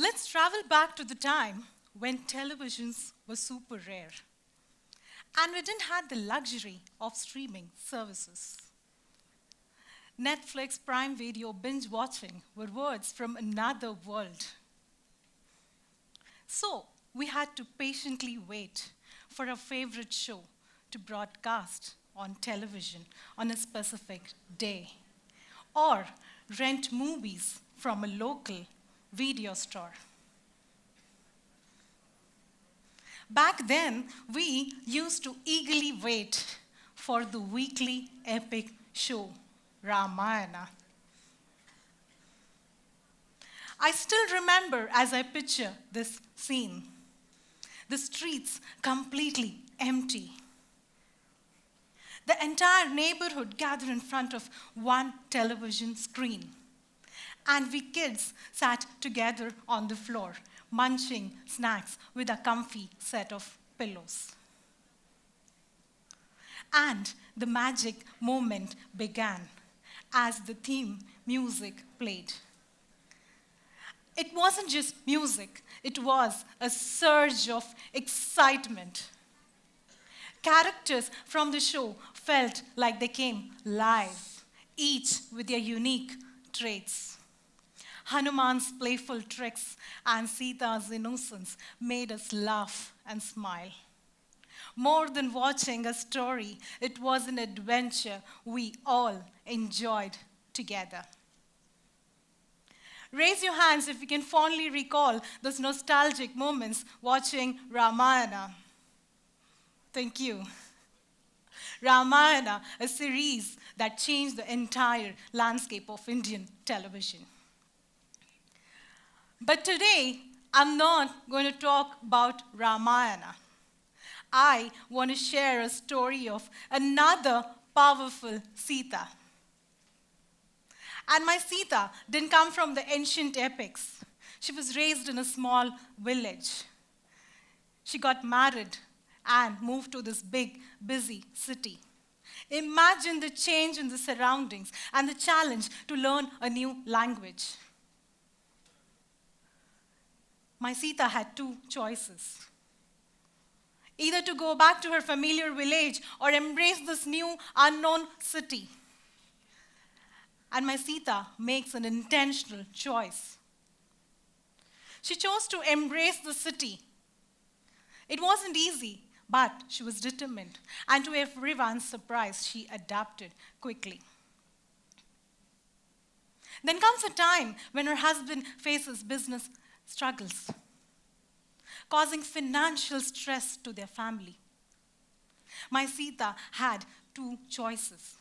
Let's travel back to the time when televisions were super rare. And we didn't have the luxury of streaming services. Netflix, Prime Video, binge watching were words from another world. So we had to patiently wait for a favorite show to broadcast on television on a specific day, or rent movies from a local video store. Back then, we used to eagerly wait for the weekly epic show, Ramayana. I still remember as I picture this scene, the streets completely empty. The entire neighborhood gathered in front of one television screen. And we kids sat together on the floor, munching snacks with a comfy set of pillows. And the magic moment began as the theme music played. It wasn't just music, it was a surge of excitement. Characters from the show felt like they came live, each with their unique traits. Hanuman's playful tricks and Sita's innocence made us laugh and smile. More than watching a story, it was an adventure we all enjoyed together. Raise your hands if you can fondly recall those nostalgic moments watching Ramayana. Thank you. Ramayana, a series that changed the entire landscape of Indian television. But today, I'm not going to talk about Ramayana. I want to share a story of another powerful Sita. And my Sita didn't come from the ancient epics. She was raised in a small village. She got married and moved to this big, busy city. Imagine the change in the surroundings and the challenge to learn a new language. My Sita had two choices. Either to go back to her familiar village or embrace this new, unknown city. And my Sita makes an intentional choice. She chose to embrace the city. It wasn't easy, but she was determined. And to everyone's surprise, she adapted quickly. Then comes a time when her husband faces business struggles, causing financial stress to their family. My Sita had two choices.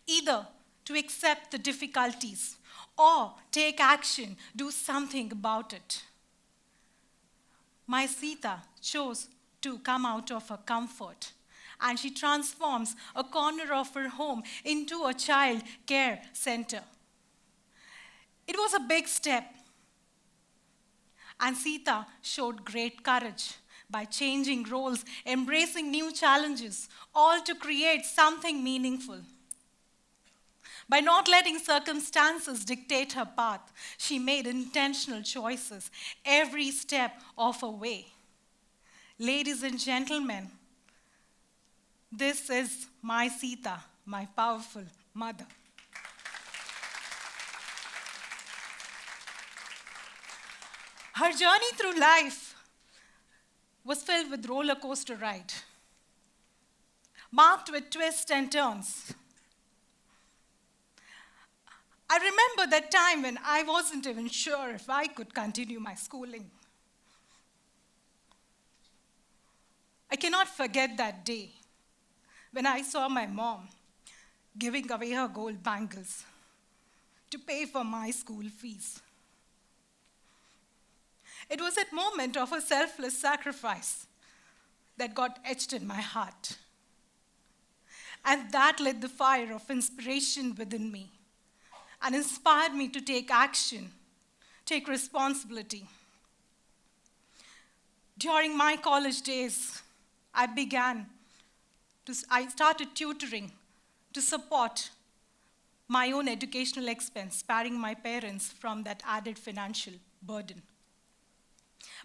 Either to accept the difficulties or take action, do something about it. My Sita chose to come out of her comfort, and she transforms a corner of her home into a child care center. It was a big step, and Sita showed great courage by changing roles, embracing new challenges, all to create something meaningful. By not letting circumstances dictate her path, she made intentional choices every step of her way. Ladies and gentlemen, this is my Sita, my powerful mother. Her journey through life was filled with roller coaster ride, marked with twists and turns. I remember that time when I wasn't even sure if I could continue my schooling. I cannot forget that day when I saw my mom giving away her gold bangles to pay for my school fees. It was that moment of a selfless sacrifice that got etched in my heart. And that lit the fire of inspiration within me and inspired me to take action, take responsibility. During my college days, I started tutoring to support my own educational expense, sparing my parents from that added financial burden.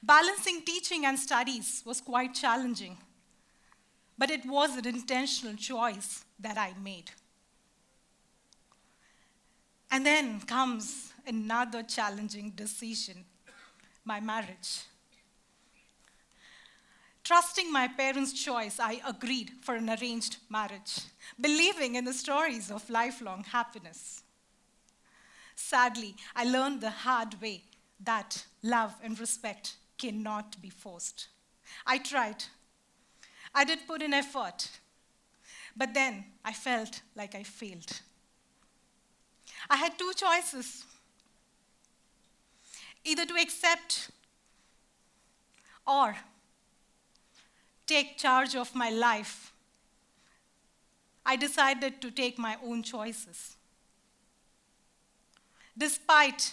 Balancing teaching and studies was quite challenging, but it was an intentional choice that I made. And then comes another challenging decision, my marriage. Trusting my parents' choice, I agreed for an arranged marriage, believing in the stories of lifelong happiness. Sadly, I learned the hard way that love and respect cannot be forced. I tried. I did put in effort, but then I felt like I failed. I had two choices: either to accept or take charge of my life. I decided to take my own choices. Despite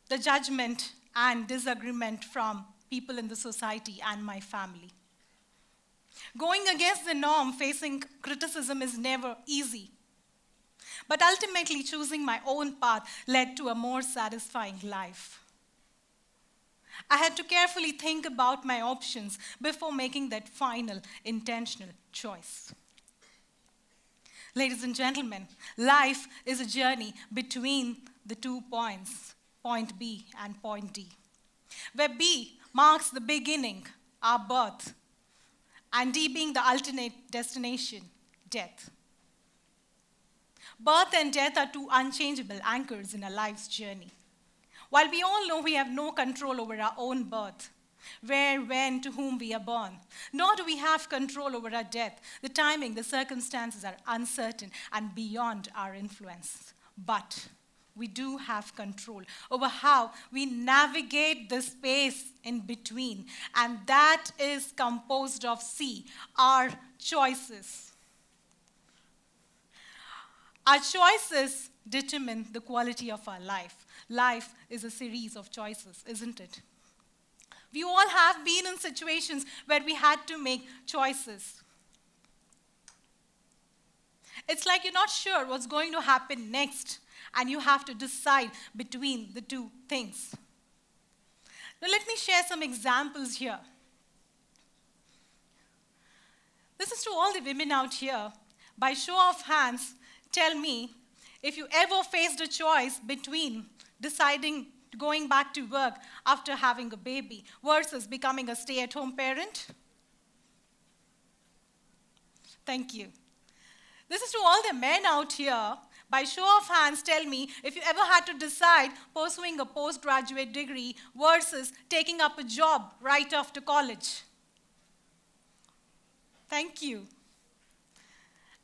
the judgment and disagreement from people in the society and my family. Going against the norm, facing criticism is never easy. But ultimately, choosing my own path led to a more satisfying life. I had to carefully think about my options before making that final, intentional choice. Ladies and gentlemen, life is a journey between the 2 points, point B and point D, where B marks the beginning, our birth, and D being the alternate destination, death. Birth and death are two unchangeable anchors in a life's journey. While we all know we have no control over our own birth, where, when, to whom we are born, nor do we have control over our death, the timing, the circumstances are uncertain and beyond our influence. But we do have control over how we navigate the space in between, and that is composed of C, our choices. Our choices determine the quality of our life. Life is a series of choices, isn't it? We all have been in situations where we had to make choices. It's like you're not sure what's going to happen next, and you have to decide between the two things. Now, let me share some examples here. This is to all the women out here. By show of hands, tell me if you ever faced a choice between deciding going back to work after having a baby versus becoming a stay-at-home parent. Thank you. This is to all the men out here. By show of hands, tell me if you ever had to decide pursuing a postgraduate degree versus taking up a job right after college. Thank you.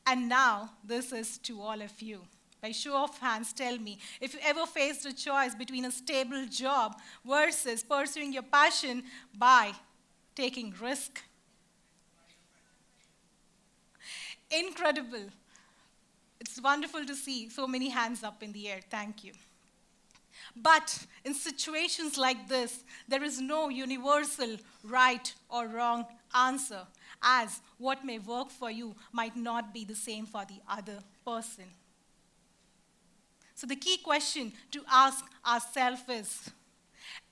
And now, this is to all of you. By show of hands, tell me if you ever faced a choice between a stable job versus pursuing your passion by taking risk. Incredible. It's wonderful to see so many hands up in the air. Thank you. But in situations like this, there is no universal right or wrong answer, as what may work for you might not be the same for the other person. So the key question to ask ourselves is,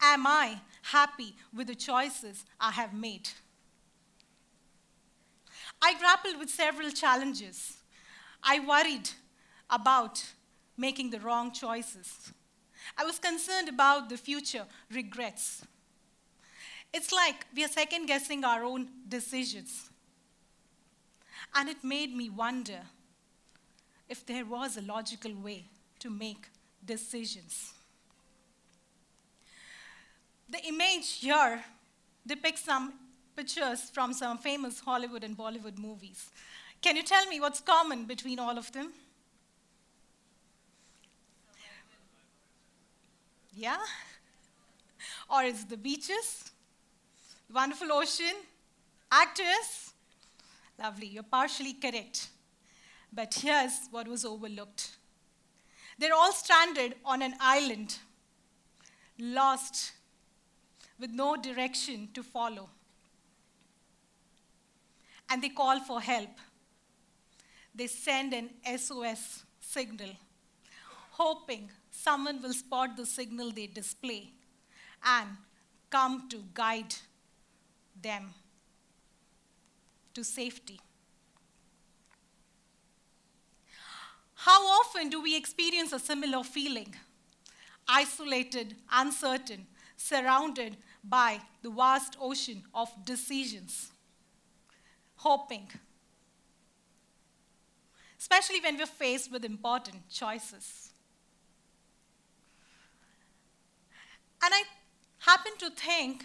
am I happy with the choices I have made? I grappled with several challenges. I worried about making the wrong choices. I was concerned about the future regrets. It's like we are second-guessing our own decisions. And it made me wonder if there was a logical way to make decisions. The image here depicts some pictures from some famous Hollywood and Bollywood movies. Can you tell me what's common between all of them? Yeah? Or is it the beaches? The wonderful ocean? Actors? Lovely, you're partially correct. But here's what was overlooked. They're all stranded on an island, lost, with no direction to follow. And they call for help. They send an SOS signal, hoping someone will spot the signal they display and come to guide them to safety. How often do we experience a similar feeling? Isolated, uncertain, surrounded by the vast ocean of decisions, hoping, especially when we're faced with important choices. And I happen to think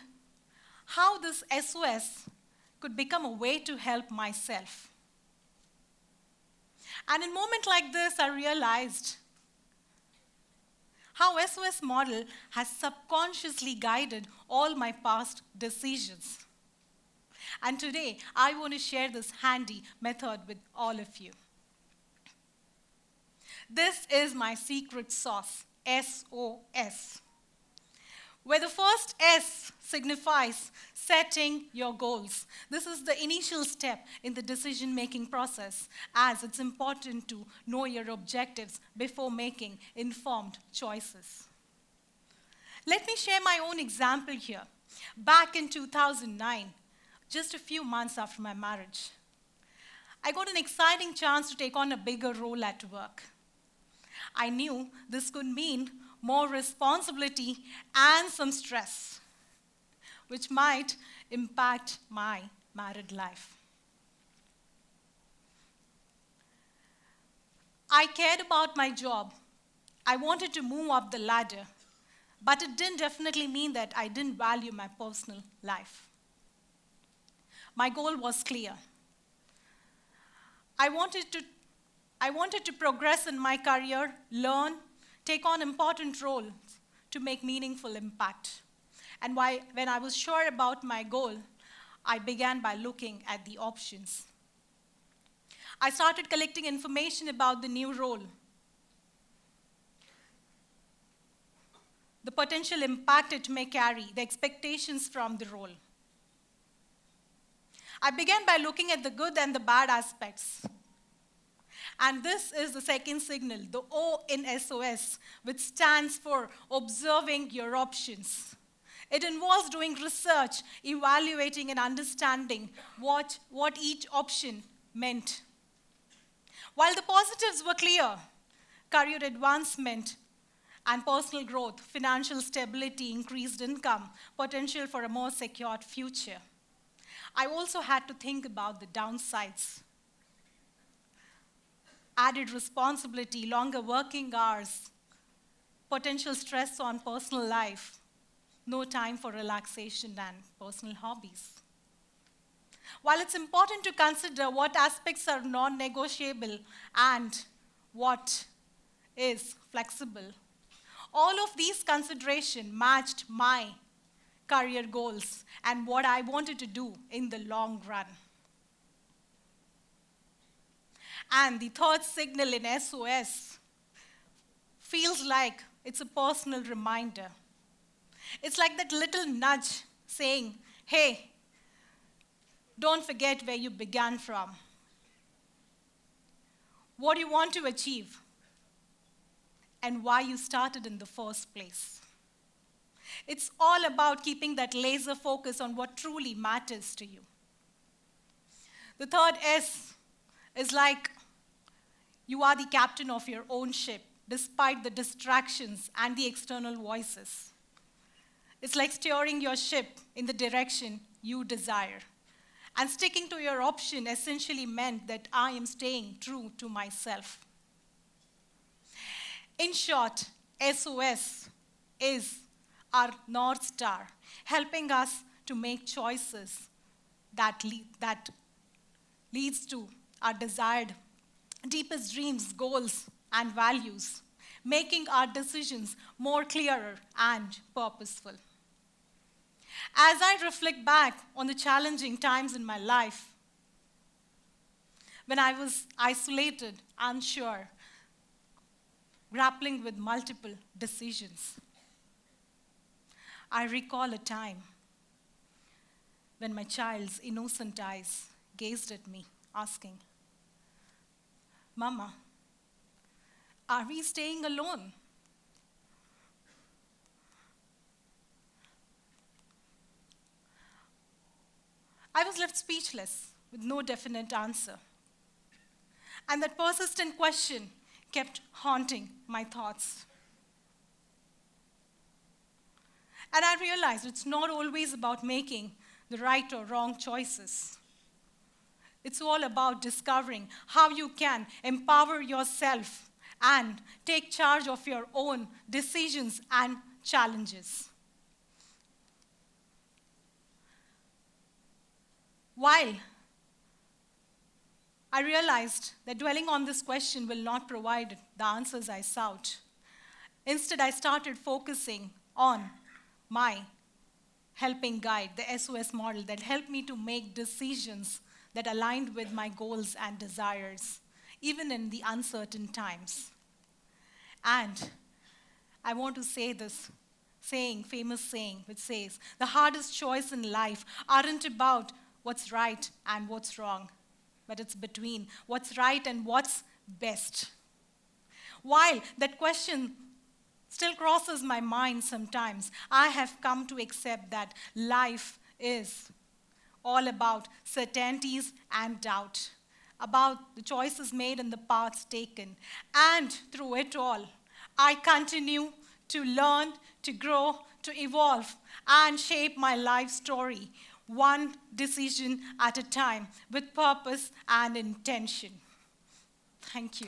how this SOS could become a way to help myself. And in a moment like this, I realized how SOS model has subconsciously guided all my past decisions. And today, I want to share this handy method with all of you. This is my secret sauce, SOS, where the first S signifies setting your goals. This is the initial step in the decision-making process, as it's important to know your objectives before making informed choices. Let me share my own example here. Back in 2009, just a few months after my marriage, I got an exciting chance to take on a bigger role at work. I knew this could mean more responsibility and some stress, which might impact my married life. I cared about my job. I wanted to move up the ladder, but it didn't definitely mean that I didn't value my personal life. My goal was clear. I wanted to progress in my career, learn, take on important roles to make meaningful impact. And when I was sure about my goal, I began by looking at the options. I started collecting information about the new role, the potential impact it may carry, the expectations from the role. I began by looking at the good and the bad aspects. And this is the second signal, the O in SOS, which stands for observing your options. It involves doing research, evaluating and understanding what each option meant. While the positives were clear, career advancement and personal growth, financial stability, increased income, potential for a more secured future, I also had to think about the downsides. Added responsibility, longer working hours, potential stress on personal life, no time for relaxation and personal hobbies. While it's important to consider what aspects are non-negotiable and what is flexible, all of these considerations matched my career goals and what I wanted to do in the long run. And the third signal in SOS feels like it's a personal reminder. It's like that little nudge saying, hey, don't forget where you began from. What you want to achieve, and why you started in the first place. It's all about keeping that laser focus on what truly matters to you. The third S is like you are the captain of your own ship, despite the distractions and the external voices. It's like steering your ship in the direction you desire. And sticking to your option essentially meant that I am staying true to myself. In short, SOS is our North Star, helping us to make choices that leads to our desired deepest dreams, goals, and values, making our decisions more clearer and purposeful. As I reflect back on the challenging times in my life, when I was isolated, unsure, grappling with multiple decisions, I recall a time when my child's innocent eyes gazed at me, asking, Mama, Are we staying alone? I was left speechless with no definite answer. And that persistent question kept haunting my thoughts. And I realized it's not always about making the right or wrong choices. It's all about discovering how you can empower yourself and take charge of your own decisions and challenges. While I realized that dwelling on this question will not provide the answers I sought, instead I started focusing on my helping guide, the SOS model that helped me to make decisions that aligned with my goals and desires, even in the uncertain times. And I want to say this famous saying, which says, the hardest choice in life aren't about what's right and what's wrong, but it's between what's right and what's best. While that question still crosses my mind sometimes, I have come to accept that life is all about certainties and doubt, about the choices made and the paths taken. And through it all, I continue to learn, to grow, to evolve, and shape my life story, one decision at a time, with purpose and intention. Thank you.